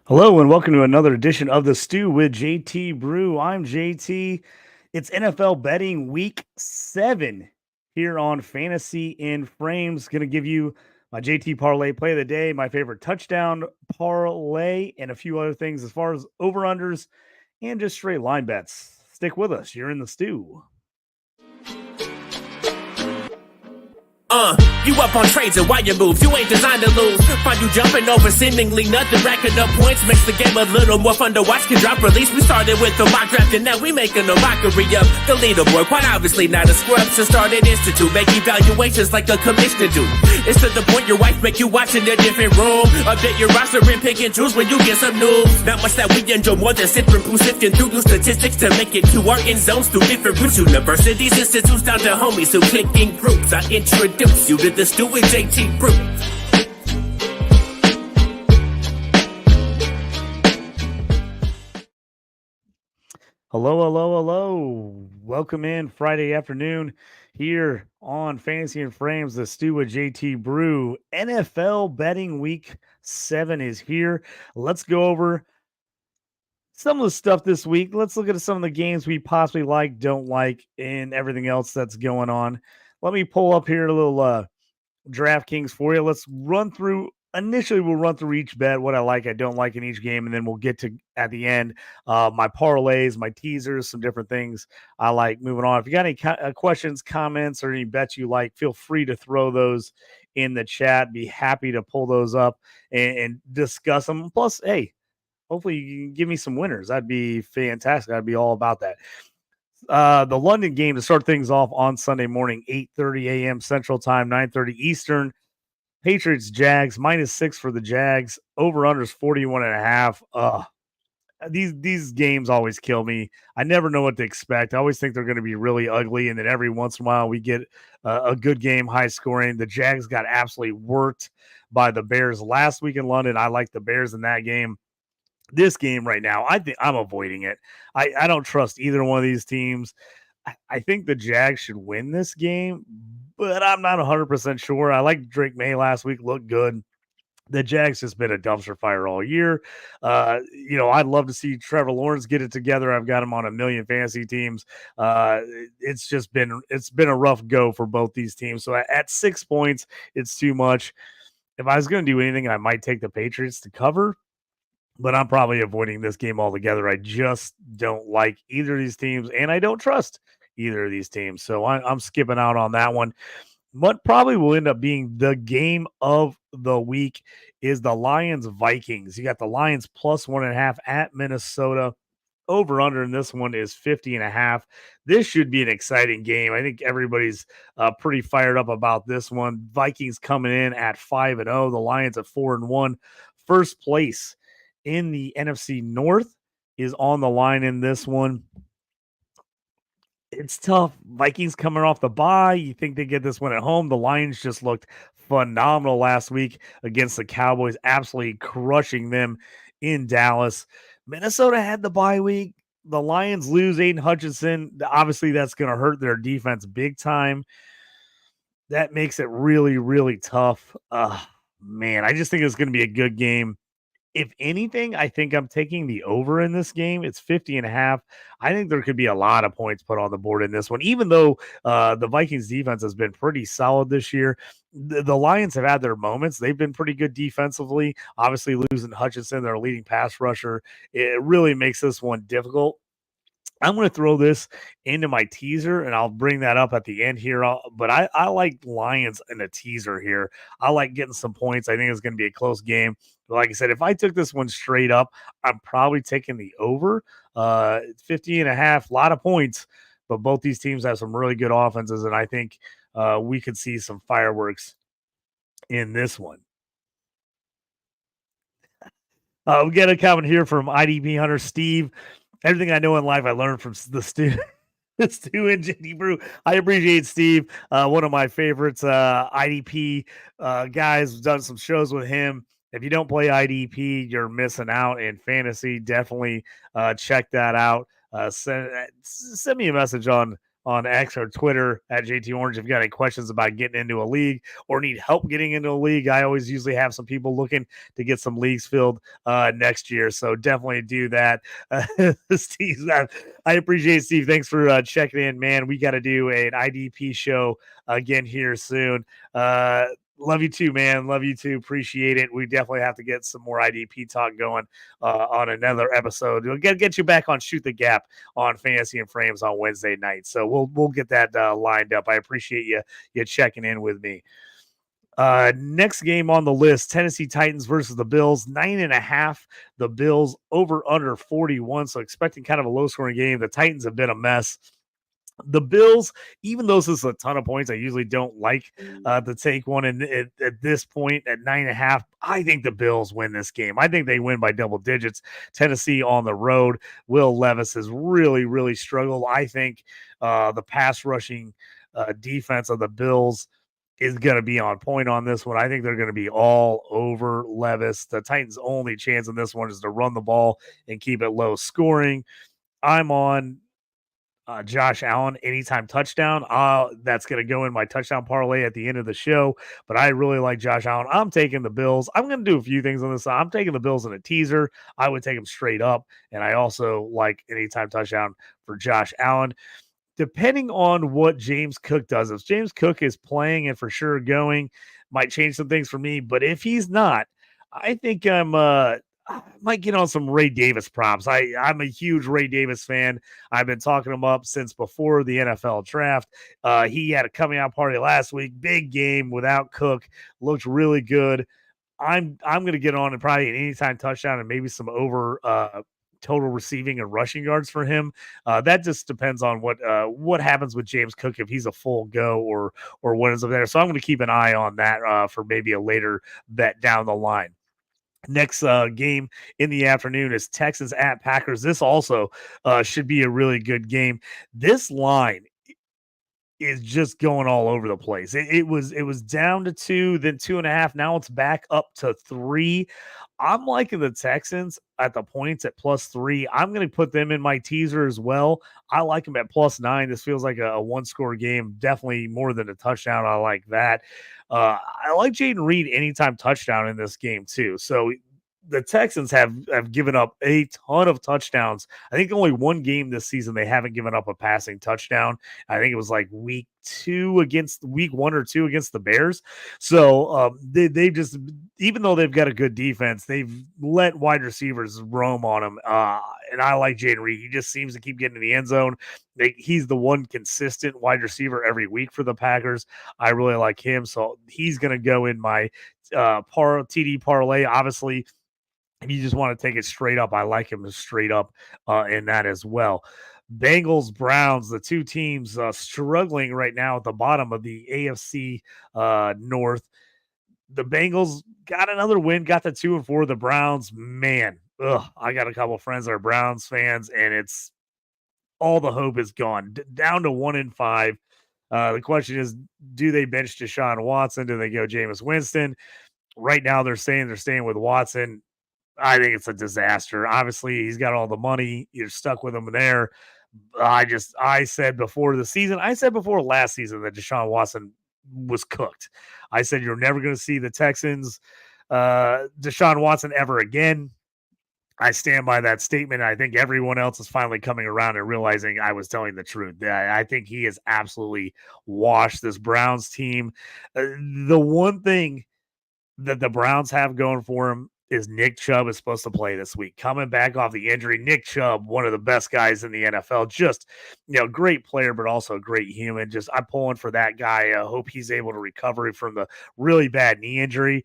Hello and welcome to another edition of the Stew with JT Brew. I'm JT. It's NFL betting week 7 here on Fantasy in Frames. Going to give you my JT Parlay play of the day, my favorite touchdown parlay, and a few other things as far as over-unders and just straight line bets. Stick with us. You're in the stew. You up on trades and why you move, you ain't designed to lose. Find you jumping over seemingly nothing, racking up points makes the game a little more fun to watch. Can drop release, we started with the mock draft and now we making a mockery of the leaderboard. Quite obviously not a scrub, so start an institute, make evaluations like a commissioner do. It's to the point your wife make you watch in a different room. Update your roster and pick and choose when you get some news. Not much that we enjoy more than sifting through through new statistics to make it to our end zones through different routes. Universities, institutes, down to homies who click in groups. I introduce you to the Stew with JT Brew. Hello. Welcome in Friday afternoon here on Fantasy and Frames, the Stew with JT Brew. NFL betting week 7 is here. Let's go over some of the stuff this week. Let's look at some of the games we possibly like, don't like, and everything else that's going on. Let me pull up here a little DraftKings for you. Let's run through. Initially, we'll run through each bet, what I like, I don't like in each game, and then we'll get to, at the end, my parlays, my teasers, some different things I like. Moving on. If you got any questions, comments, or any bets you like, feel free to throw those in the chat. Be happy to pull those up and discuss them. Plus, hey, hopefully you can give me some winners. That'd be fantastic. I'd be all about that. The London game to start things off on Sunday morning, 8:30 a.m. Central Time, 9:30 Eastern. Patriots Jags -6 for the Jags. Over under is 41.5. These games always kill me. I never know what to expect. I always think they're going to be really ugly, and then every once in a while we get a good game, high scoring. The Jags got absolutely worked by the Bears last week in London. I like the Bears in that game. This game right now, I think I'm avoiding it. I don't trust either one of these teams. I think the Jags should win this game, but I'm not 100% sure. I like Drake May last week, looked good. The Jags just been a dumpster fire all year. I'd love to see Trevor Lawrence get it together. I've got him on a million fantasy teams. It's been a rough go for both these teams. So at 6 points, it's too much. If I was going to do anything, I might take the Patriots to cover, but I'm probably avoiding this game altogether. I just don't like either of these teams, and I don't trust either of these teams. So I'm skipping out on that one. What probably will end up being the game of the week is the Lions-Vikings. You got the Lions +1.5 at Minnesota. Over under in this one is 50.5. This should be an exciting game. I think everybody's pretty fired up about this one. Vikings coming in at 5-0. The Lions at 4-1. First place in the NFC North is on the line in this one. It's tough. Vikings coming off the bye. You think they get this one at home. The Lions just looked phenomenal last week against the Cowboys, absolutely crushing them in Dallas. Minnesota had the bye week. The Lions lose Aiden Hutchinson. Obviously, that's going to hurt their defense big time. That makes it really, really tough. Man, I just think it's going to be a good game. If anything, I think I'm taking the over in this game. It's 50.5. I think there could be a lot of points put on the board in this one, even though the Vikings defense has been pretty solid this year. The Lions have had their moments. They've been pretty good defensively. Obviously, losing Hutchinson, their leading pass rusher, it really makes this one difficult. I'm going to throw this into my teaser, and I'll bring that up at the end here. But I like Lions in a teaser here. I like getting some points. I think it's going to be a close game. But like I said, if I took this one straight up, I'm probably taking the over. 50.5, a lot of points. But both these teams have some really good offenses, and I think we could see some fireworks in this one. We get a comment here from IDP Hunter Steve. Everything I know in life, I learned from the Stew and JT Brew. I appreciate Steve, one of my favorites. IDP guys, done some shows with him. If you don't play IDP, you're missing out in fantasy. Definitely check that out. Send me a message on on X or Twitter at JT Orange if you got any questions about getting into a league or need help getting into a league. I always usually have some people looking to get some leagues filled next year. So definitely do that. Steve, I appreciate it, Steve. Thanks for checking in, man. We got to do an IDP show again here soon. Love you too, man. Love you too. Appreciate it. We definitely have to get some more IDP talk going on another episode. We'll get you back on Shoot the Gap on Fantasy and Frames on Wednesday night. So we'll get that lined up. I appreciate you checking in with me. Next game on the list, Tennessee Titans versus the Bills, 9.5. The Bills over under 41. So expecting kind of a low scoring game. The Titans have been a mess. The Bills, even though this is a ton of points, I usually don't like to take one. And at this point, at 9.5, I think the Bills win this game. I think they win by double digits. Tennessee on the road. Will Levis has really, really struggled. I think the pass rushing defense of the Bills is going to be on point on this one. I think they're going to be all over Levis. The Titans' only chance in this one is to run the ball and keep it low scoring. I'm on Josh Allen anytime touchdown. That's going to go in my touchdown parlay at the end of the show. But I really like Josh Allen. I'm taking the Bills. I'm going to do a few things on this. I'm taking the Bills in a teaser. I would take them straight up. And I also like anytime touchdown for Josh Allen. Depending on what James Cook does, if James Cook is playing and for sure going, might change some things for me. But if he's not, I think I might get on some Ray Davis props. I'm a huge Ray Davis fan. I've been talking him up since before the NFL draft. He had a coming out party last week. Big game without Cook. Looked really good. I'm going to get on and probably an anytime touchdown and maybe some over total receiving and rushing yards for him. That just depends on what happens with James Cook, if he's a full go or what is up there. So I'm going to keep an eye on that for maybe a later bet down the line. Next game in the afternoon is Texans at Packers. This also should be a really good game. This line is just going all over the place. It was down to 2, then 2.5. Now it's back up to 3. I'm liking the Texans at the points at +3. I'm going to put them in my teaser as well. I like them at +9. This feels like a one-score game. Definitely more than a touchdown. I like that. I like Jaden Reed anytime touchdown in this game too. So the Texans have given up a ton of touchdowns. I think only one game this season they haven't given up a passing touchdown. I think it was like week 1 or 2 against the Bears. So they just, even though they've got a good defense, they've let wide receivers roam on them. And I like Jaden Reed. He just seems to keep getting in the end zone. He's the one consistent wide receiver every week for the Packers. I really like him. So he's going to go in my TD parlay. Obviously, if you just want to take it straight up, I like him straight up in that as well. Bengals, Browns, the two teams struggling right now at the bottom of the AFC North. The Bengals got another win, got the 2-4. The Browns, man, I got a couple of friends that are Browns fans, and it's all the hope is gone. Down to 1-5. The question is, do they bench Deshaun Watson? Do they go Jameis Winston? Right now, they're saying they're staying with Watson. I think it's a disaster. Obviously, he's got all the money. You're stuck with him there. I said before last season that Deshaun Watson was cooked. I said you're never going to see the Texans, Deshaun Watson ever again. I stand by that statement. I think everyone else is finally coming around and realizing I was telling the truth. I think he has absolutely washed this Browns team. The one thing that the Browns have going for him is Nick Chubb is supposed to play this week. Coming back off the injury, Nick Chubb, one of the best guys in the NFL. Just, great player, but also a great human. Just, I'm pulling for that guy. I hope he's able to recover from the really bad knee injury.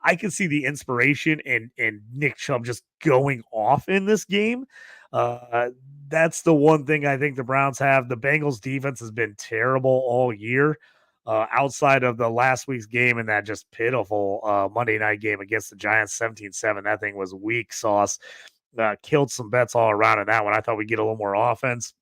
I can see the inspiration in Nick Chubb just going off in this game. That's the one thing I think the Browns have. The Bengals defense has been terrible all year. Outside of the last week's game and that just pitiful Monday night game against the Giants, 17-7. That thing was weak sauce. Killed some bets all around in that one. I thought we'd get a little more offense.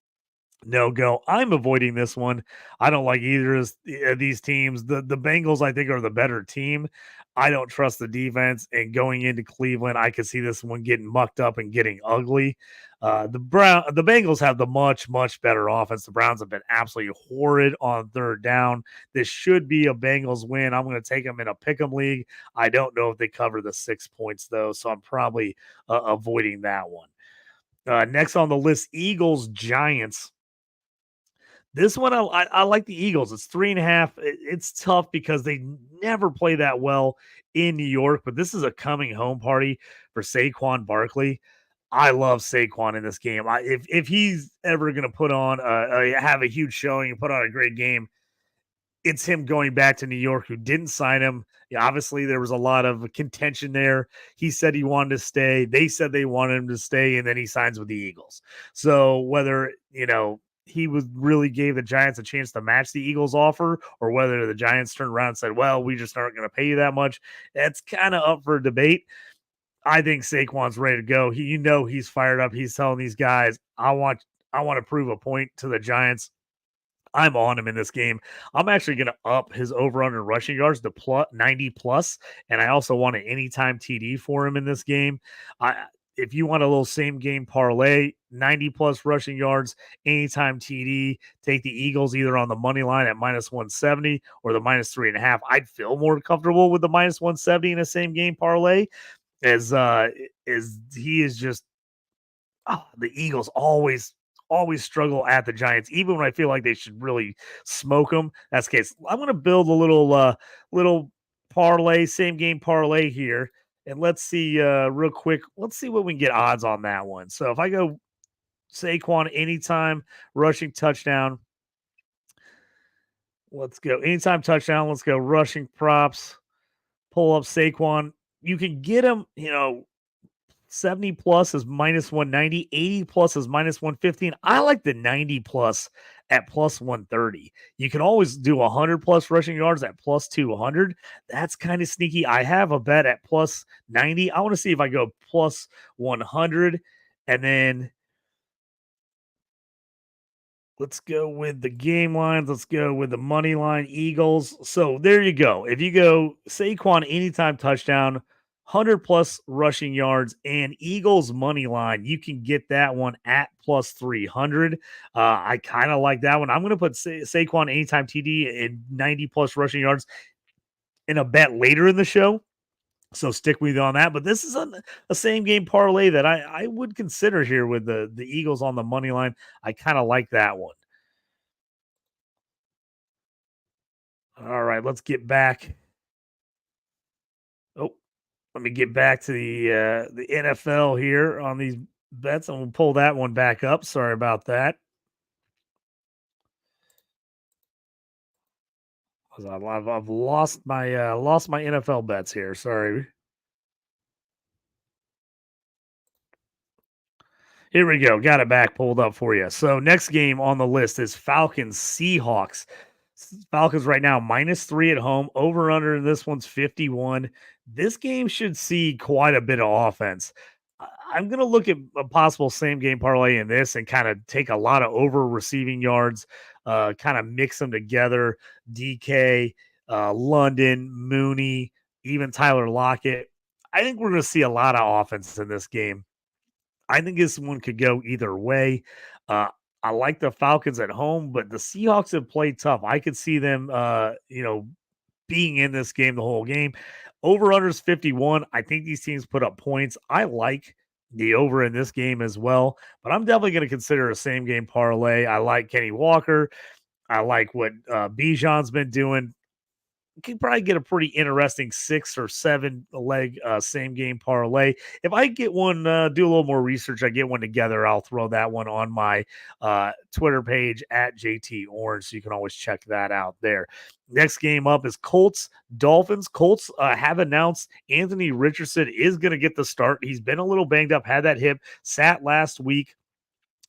No go. I'm avoiding this one. I don't like either of these teams. The Bengals, I think, are the better team. I don't trust the defense. And going into Cleveland, I could see this one getting mucked up and getting ugly. The Bengals have the much better offense. The Browns have been absolutely horrid on third down. This should be a Bengals win. I'm going to take them in a pick'em league. I don't know if they cover the 6 points though, so I'm probably avoiding that one. Next on the list, Eagles Giants. This one, I like the Eagles. It's 3.5. It's tough because they never play that well in New York, but this is a coming home party for Saquon Barkley. I love Saquon in this game. If he's ever going to put on have a huge showing and put on a great game, it's him going back to New York, who didn't sign him. Yeah, obviously, there was a lot of contention there. He said he wanted to stay. They said they wanted him to stay, and then he signs with the Eagles. So whether, he was really gave the Giants a chance to match the Eagles offer, or whether the Giants turned around and said, well, we just aren't going to pay you that much, that's kind of up for debate. I think Saquon's ready to go. He's fired up. He's telling these guys, I want to prove a point to the Giants. I'm on him in this game. I'm actually going to up his over-under rushing yards to 90 plus, and I also want an anytime TD for him in this game. If you want a little same game parlay, 90 plus rushing yards, anytime TD, take the Eagles either on the money line at minus 170 or the minus 3.5. I'd feel more comfortable with the minus 170 in a same game parlay, as he is just the Eagles always struggle at the Giants, even when I feel like they should really smoke them. That's the case. I'm going to build a little parlay, same game parlay here. And let's see real quick. Let's see what we can get odds on that one. So if I go Saquon anytime rushing touchdown, let's go anytime touchdown. Let's go rushing props. Pull up Saquon. You can get him, 70 plus is minus 190, 80 plus is minus 115. I like the 90 plus at plus 130. You can always do 100 plus rushing yards at plus 200. That's kind of sneaky. I have a bet at plus 90. I want to see if I go plus 100, and then let's go with the game lines. Let's go with the money line Eagles. So there you go. If you go Saquon anytime touchdown, 100 plus rushing yards, and Eagles money line, you can get that one at plus 300. I kind of like that one. I'm going to put Saquon anytime TD and 90 plus rushing yards in a bet later in the show. So stick with me on that. But this is a same game parlay that I would consider here with the Eagles on the money line. I kind of like that one. All right, let's get back. Oh, let me get back to the NFL here on these bets, and we'll pull that one back up. Sorry about that. I've lost my NFL bets here. Sorry. Here we go. Got it back pulled up for you. So next game on the list is Falcons Seahawks. Falcons right now -3 at home. Over under in this one's 51. This game should see quite a bit of offense. I'm going to look at a possible same game parlay in this and kind of take a lot of over receiving yards, kind of mix them together. DK, London, Mooney, even Tyler Lockett. I think we're going to see a lot of offense in this game. I think this one could go either way. I like the Falcons at home, but the Seahawks have played tough. I could see them, being in this game the whole game. Over-under is 51. I think these teams put up points. I like the over in this game as well, but I'm definitely going to consider a same game parlay. I like Kenny Walker. I like what Bijan's been doing. You can probably get a pretty interesting 6 or 7 leg same game parlay. If I get one, do a little more research, I get one together, I'll throw that one on my Twitter page at JT Orange, so you can always check that out there. Next game up is Colts Dolphins. Colts have announced Anthony Richardson is going to get the start. He's been a little banged up, had that hip, sat last week.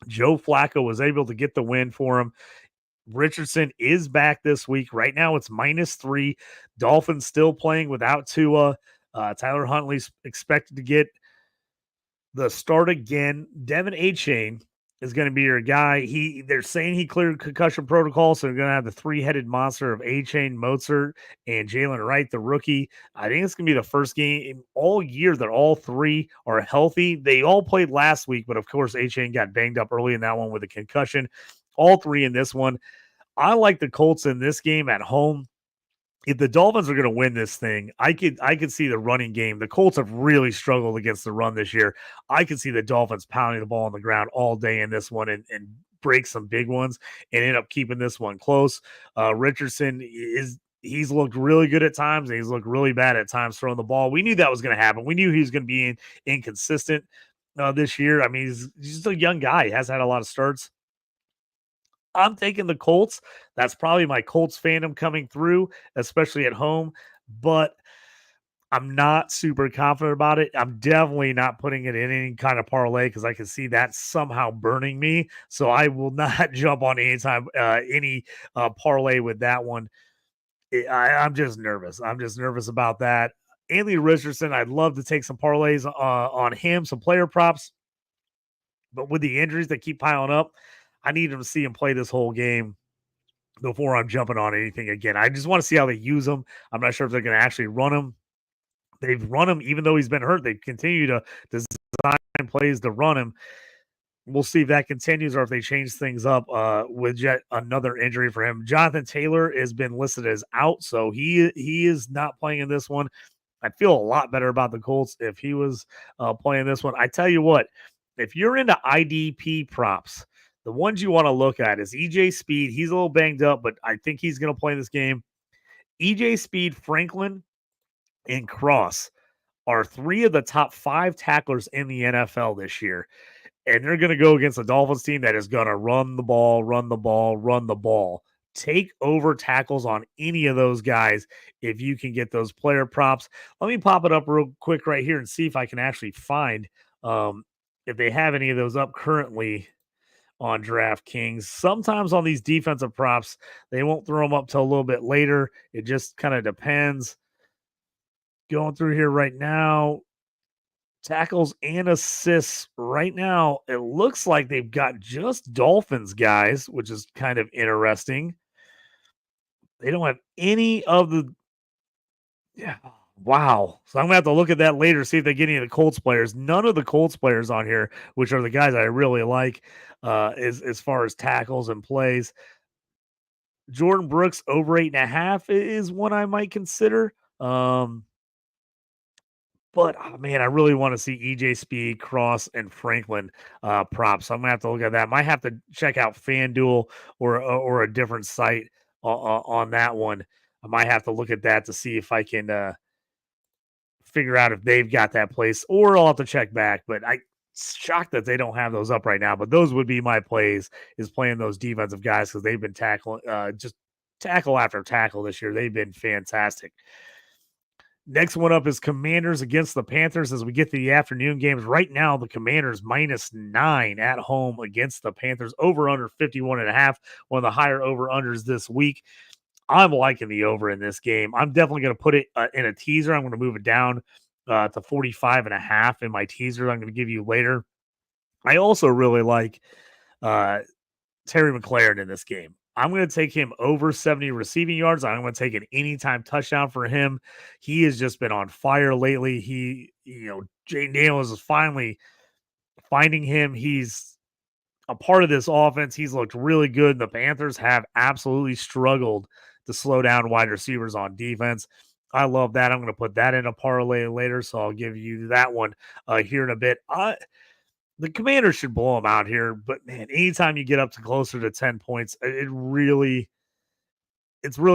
Joe Flacco was able to get the win for him. Richardson is back this week. Right now it's -3. Dolphins still playing without Tua. Tyler Huntley's expected to get the start again. Devin Achane is going to be your guy. They're saying he cleared concussion protocol, so they're going to have the three-headed monster of A-Chain, Mozart, and Jalen Wright, the rookie. I think it's going to be the first game all year that all three are healthy. They all played last week, but of course A-Chain got banged up early in that one with a concussion. All three in this one. I like the Colts in this game at home. If the Dolphins are going to win this thing, I could see the running game. The Colts have really struggled against the run this year. I could see the Dolphins pounding the ball on the ground all day in this one and break some big ones and end up keeping this one close. Richardson he's looked really good at times and he's looked really bad at times throwing the ball. We knew that was going to happen. We knew he was going to be inconsistent this year. I mean, he's just a young guy. He hasn't had a lot of starts. I'm taking the Colts. That's probably my Colts fandom coming through, especially at home. But I'm not super confident about it. I'm definitely not putting it in any kind of parlay because I can see that somehow burning me. So I will not jump on any parlay with that one. I'm just nervous. I'm just nervous about that. Anthony Richardson, I'd love to take some parlays on him, some player props. But with the injuries that keep piling up, I need him to see him play this whole game before I'm jumping on anything again. I just want to see how they use him. I'm not sure if they're going to actually run him. They've run him even though he's been hurt. They continue to design plays to run him. We'll see if that continues or if they change things up with yet another injury for him. Jonathan Taylor has been listed as out, so he is not playing in this one. I'd feel a lot better about the Colts if he was playing this one. I tell you what, if you're into IDP props, the ones you want to look at is EJ Speed. He's a little banged up, but I think he's going to play this game. EJ Speed, Franklin, and Cross are three of the top 5 tacklers in the NFL this year. And they're going to go against a Dolphins team that is going to run the ball, run the ball, run the ball. Take over tackles on any of those guys if you can get those player props. Let me pop it up real quick right here and see if I can actually find if they have any of those up currently on DraftKings. Sometimes on these defensive props, they won't throw them up till a little bit later. It just kind of depends. Going through here right now, tackles and assists right now, it looks like they've got just Dolphins guys, which is kind of interesting. They don't have any of the wow. So I'm gonna have to look at that later, see if they get any of the Colts players. None of the Colts players on here, which are the guys I really like, as far as tackles and plays. Jordan Brooks over 8.5 is one I might consider. But man, I really want to see EJ Speed, Cross, and Franklin props. So I'm gonna have to look at that. Might have to check out FanDuel or a different site on that one. I might have to look at that to see if I can figure out if they've got that place, or I'll have to check back. But I shocked that they don't have those up right now. But those would be my plays, is playing those defensive guys because they've been tackling just tackle after tackle this year. They've been fantastic. Next one up is Commanders against the Panthers as we get to the afternoon games. Right now, the Commanders -9 at home against the Panthers. Over under 51.5, one of the higher over-unders this week. I'm liking the over in this game. I'm definitely going to put it in a teaser. I'm going to move it down to 45.5 in my teaser I'm going to give you later. I also really like Terry McLaurin in this game. I'm going to take him over 70 receiving yards. I'm going to take an anytime touchdown for him. He has just been on fire lately. Jay Daniels is finally finding him. He's a part of this offense. He's looked really good. The Panthers have absolutely struggled to slow down wide receivers on defense. I love that. I'm going to put that in a parlay later, so I'll give you that one here in a bit. The Commanders should blow them out here, but man, anytime you get up to closer to 10 points, it's really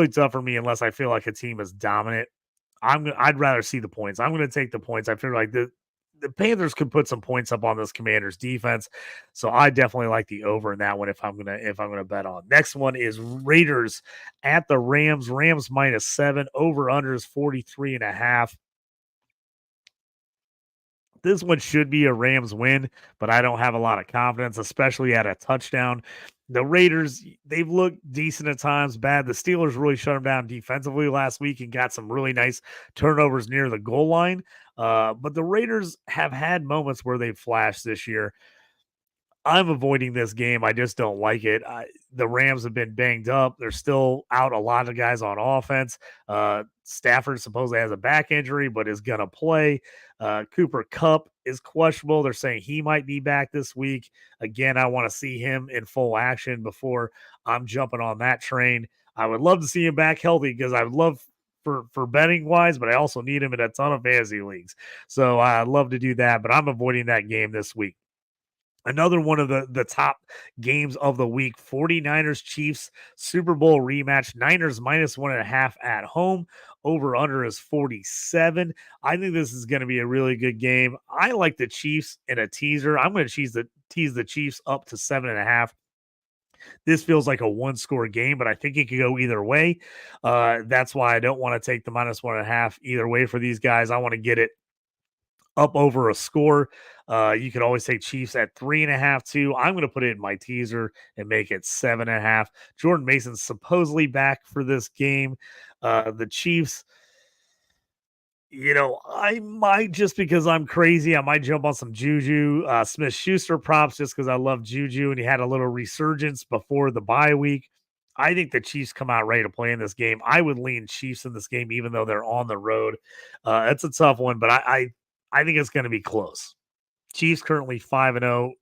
tough for me unless I feel like a team is dominant. I'd rather see the points. I'm going to take the points. I feel like the Panthers could put some points up on this Commanders defense, so I definitely like the over in that one if I'm gonna bet on. Next one is Raiders at the Rams. Rams -7. Over under is 43.5. This one should be a Rams win, but I don't have a lot of confidence, especially at a touchdown. The Raiders, they've looked decent at times, bad. The Steelers really shut them down defensively last week and got some really nice turnovers near the goal line. But the Raiders have had moments where they've flashed this year. I'm avoiding this game. I just don't like it. The Rams have been banged up. They're still out a lot of guys on offense. Stafford supposedly has a back injury, but is going to play. Cooper Kupp is questionable. They're saying he might be back this week. Again, I want to see him in full action before I'm jumping on that train. I would love to see him back healthy because I would love for betting wise, but I also need him in a ton of fantasy leagues. So I'd love to do that, but I'm avoiding that game this week. Another one of the top games of the week, 49ers Chiefs Super Bowl rematch. Niners -1.5 at home. Over under is 47. I think this is going to be a really good game. I like the Chiefs in a teaser. I'm going to tease the Chiefs up to 7.5. This feels like a one-score game, but I think it could go either way. That's why I don't want to take the -1.5 either way for these guys. I want to get it up over a score. You could always take Chiefs at 3.5 too. I'm going to put it in my teaser and make it 7.5. Jordan Mason's supposedly back for this game. The Chiefs, I might, just because I'm crazy, I might jump on some Juju Smith-Schuster props just because I love Juju and he had a little resurgence before the bye week. I think the Chiefs come out ready to play in this game. I would lean Chiefs in this game, even though they're on the road. It's a tough one, but I think it's going to be close. Chiefs currently 5-0,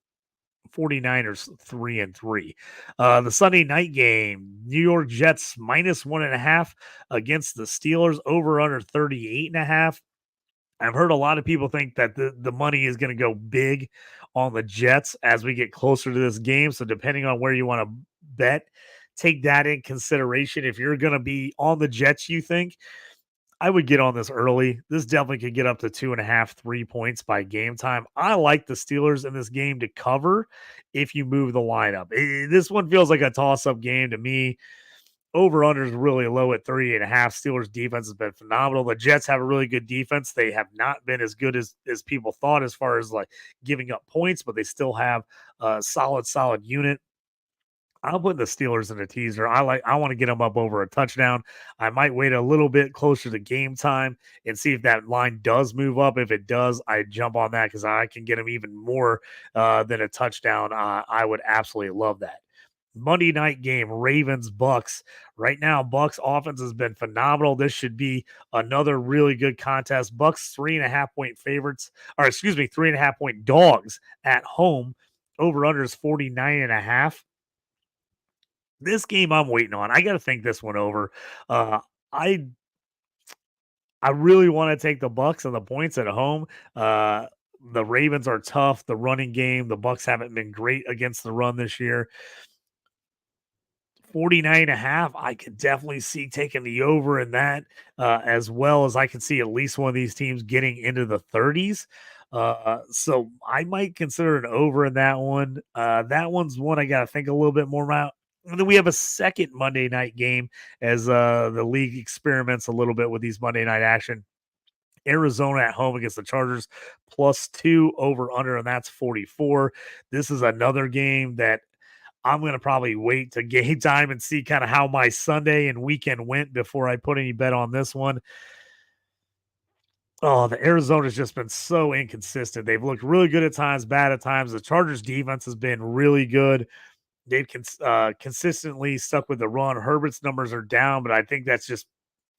49ers 3-3. The Sunday night game, New York Jets -1.5 against the Steelers, over under 38.5. I've heard a lot of people think that the money is going to go big on the Jets as we get closer to this game. So depending on where you want to bet, take that in consideration. If you're going to be on the Jets, you think, I would get on this early. This definitely could get up to 2.5, 3 points by game time. I like the Steelers in this game to cover if you move the lineup. This one feels like a toss-up game to me. Over-under is really low at 38.5. Steelers defense has been phenomenal. The Jets have a really good defense. They have not been as good as people thought as far as like giving up points, but they still have a solid unit. I'll put the Steelers in a teaser. I want to get them up over a touchdown. I might wait a little bit closer to game time and see if that line does move up. If it does, I jump on that because I can get them even more than a touchdown. I would absolutely love that. Monday night game, Ravens Bucks. Right now, Bucks offense has been phenomenal. This should be another really good contest. Bucks 3.5 point favorites, or excuse me, 3.5 point dogs at home. Over under is 49.5. This game I'm waiting on. I got to think this one over. Uh, I I really want to take the Bucks and the points at home. The Ravens are tough. The running game, the Bucks haven't been great against the run this year. 49.5, I could definitely see taking the over in that, as well as I can see at least one of these teams getting into the 30s. So I might consider an over in that one. That one's one I got to think a little bit more about. And then we have a second Monday night game as the league experiments a little bit with these Monday night action. Arizona at home against the Chargers, +2 over under, and that's 44. This is another game that I'm going to probably wait to game time and see kind of how my Sunday and weekend went before I put any bet on this one. Oh, the Arizona's just been so inconsistent. They've looked really good at times, bad at times. The Chargers defense has been really good. They've consistently stuck with the run. Herbert's numbers are down, but I think that's just,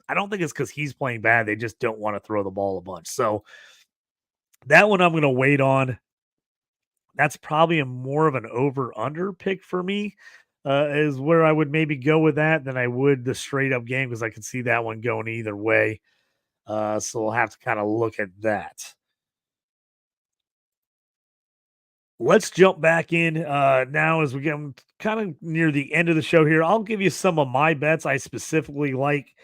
I don't think it's because he's playing bad. They just don't want to throw the ball a bunch. So that one I'm going to wait on. That's probably a more of an over-under pick for me, is where I would maybe go with that than I would the straight-up game, because I could see that one going either way. So we'll have to kind of look at that. Let's jump back in now as we get kind of near the end of the show here. I'll give you some of my bets I specifically like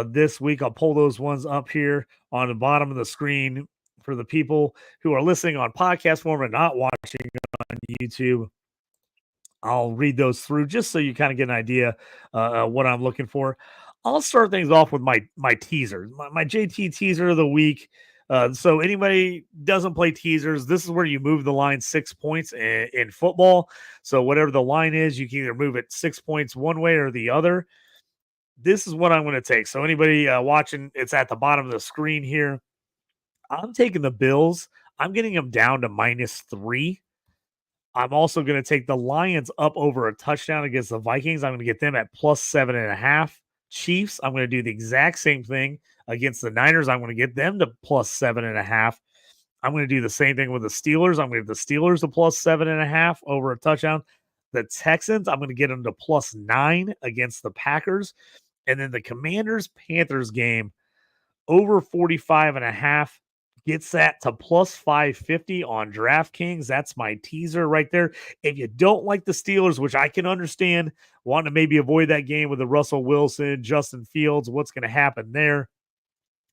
this week. I'll pull those ones up here on the bottom of the screen for the people who are listening on podcast form and not watching on YouTube. I'll read those through just so you kind of get an idea what I'm looking for. I'll start things off with my teaser, my JT teaser of the week. So anybody doesn't play teasers, this is where you move the line 6 points in football. So whatever the line is, you can either move it 6 points one way or the other. This is what I'm going to take. So anybody watching, it's at the bottom of the screen here. I'm taking the Bills. I'm getting them down to -3. I'm also going to take the Lions up over a touchdown against the Vikings. I'm going to get them at plus 7.5. Chiefs, I'm going to do the exact same thing against the Niners. I'm going to get them to plus 7.5. I'm going to do the same thing with the Steelers. I'm going to give the Steelers to plus 7.5 over a touchdown. The Texans, I'm going to get them to plus 9 against the Packers. And then the Commanders-Panthers game, over 45.5, gets that to plus 550 on DraftKings. That's my teaser right there. If you don't like the Steelers, which I can understand, want to maybe avoid that game with the Russell Wilson, Justin Fields, what's going to happen there?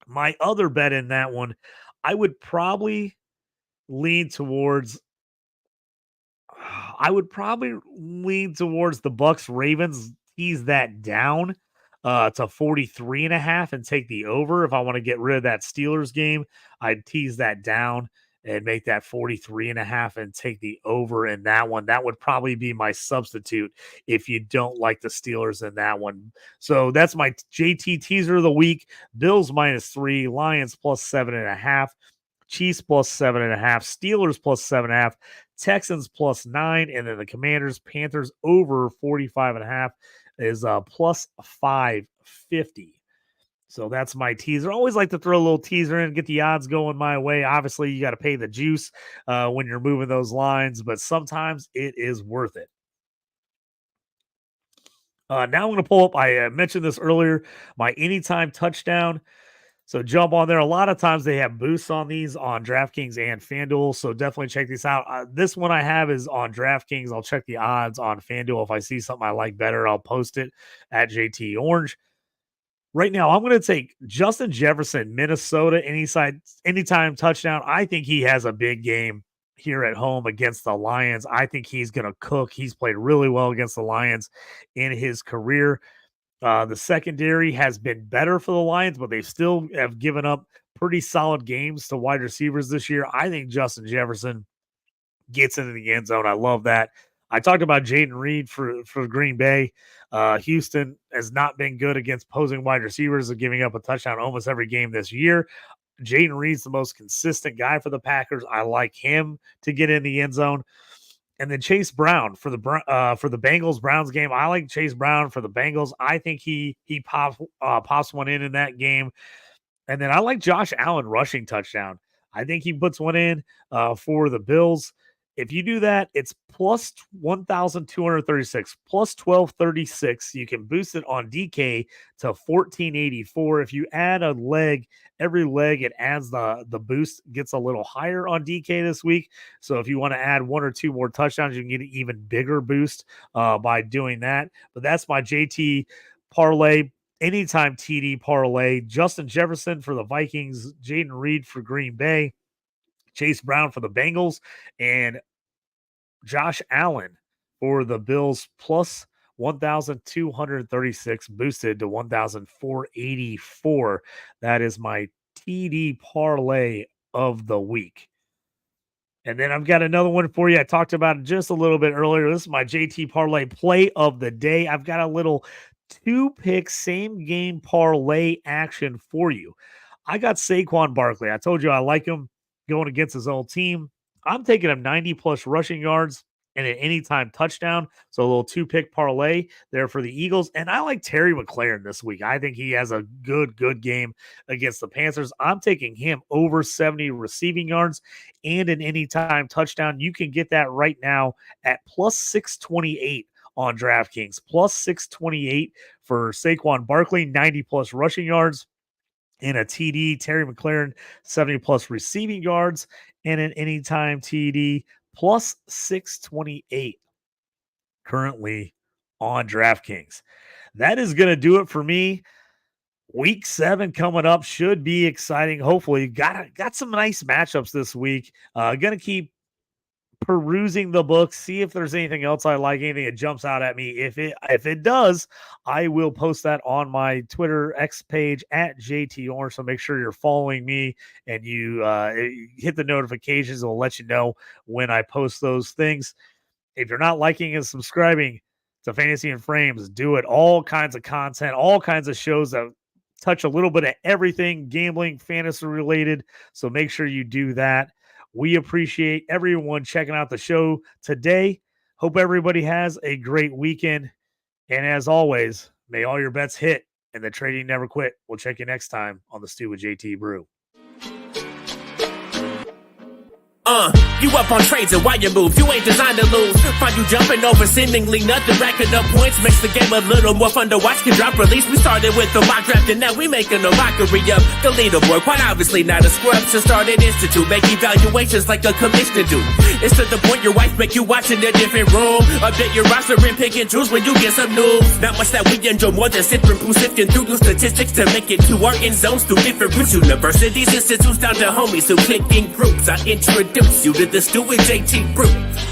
My other bet in that one, I would probably lean towards the Bucks Ravens, tease that down to 43.5 and take the over. If I want to get rid of that Steelers game, I'd tease that down and make that 43.5 and take the over in that one. That would probably be my substitute if you don't like the Steelers in that one. So that's my JT teaser of the week. Bills -3, Lions plus 7.5. Chiefs plus 7.5, Steelers plus 7.5, Texans plus 9, and then the Commanders, Panthers over 45.5 is plus 550. So that's my teaser. I always like to throw a little teaser in, get the odds going my way. Obviously, you got to pay the juice when you're moving those lines, but sometimes it is worth it. Now I'm going to pull up, I mentioned this earlier, my anytime touchdown. So jump on there. A lot of times they have boosts on these on DraftKings and FanDuel. So definitely check these out. This one I have is on DraftKings. I'll check the odds on FanDuel. If I see something I like better, I'll post it at JT Orange. Right now, I'm going to take Justin Jefferson, Minnesota, anytime touchdown. I think he has a big game here at home against the Lions. I think he's going to cook. He's played really well against the Lions in his career. The secondary has been better for the Lions, but they still have given up pretty solid games to wide receivers this year. I think Justin Jefferson gets into the end zone. I love that. I talked about Jaden Reed for Green Bay. Houston has not been good against opposing wide receivers of giving up a touchdown almost every game this year. Jaden Reed's the most consistent guy for the Packers. I like him to get in the end zone. And then Chase Brown for the Bengals Browns game. I like Chase Brown for the Bengals. I think he pops one in that game. And then I like Josh Allen rushing touchdown. I think he puts one in for the Bills. If you do that, it's plus 1,236, plus 1,236. You can boost it on DK to 1,484. If you add a leg, every leg it adds the boost gets a little higher on DK this week. So if you want to add one or two more touchdowns, you can get an even bigger boost by doing that. But that's my JT parlay. Anytime TD parlay. Justin Jefferson for the Vikings, Jaden Reed for Green Bay, Chase Brown for the Bengals, and Josh Allen for the Bills plus 1,236 boosted to 1,484. That is my TD parlay of the week. And then I've got another one for you. I talked about it just a little bit earlier. This is my JT parlay play of the day. I've got a little 2-pick same game parlay action for you. I got Saquon Barkley. I told you I like him going against his old team. I'm taking him 90 plus rushing yards and an anytime touchdown. So a little 2-pick parlay there for the Eagles. And I like Terry McLaurin this week. I think he has a good game against the Panthers. I'm taking him over 70 receiving yards and an anytime touchdown. You can get that right now at plus 628 on DraftKings. Plus 628 for Saquon Barkley, 90 plus rushing yards. In a TD, Terry McLaurin, 70 plus receiving yards, and an anytime TD, plus 628 currently on DraftKings. That is going to do it for me. Week 7 coming up should be exciting. Hopefully, got some nice matchups this week. Going to keep perusing the book, see if there's anything else I like, anything that jumps out at me. If it does, I will post that on my Twitter X page at JT Orange. So make sure you're following me and you hit the notifications. It'll let you know when I post those things. If you're not liking and subscribing to Fantasy and Frames, do it. All kinds of content, all kinds of shows that touch a little bit of everything, gambling, fantasy related. So make sure you do that. We appreciate everyone checking out the show today. Hope everybody has a great weekend. And as always, may all your bets hit and the trading never quit. We'll check you next time on the Stew with JT Brew. You up on trades and why you move, you ain't designed to lose. Find you jumping over seemingly nothing, racking up points, makes the game a little more fun to watch. Can drop release, we started with the mock draft and now we making a mockery of the leaderboard. Quite obviously not a scrub, so start an institute, make evaluations like a commissioner do. It's to the point your wife make you watch in a different room. Update your roster and pick and choose when you get some news. Not much that we enjoy more than sifting through new statistics to make it to our end zones through different routes. Universities, institutes, down to homies who click in groups. I introduce you to the Stew with JT Brew.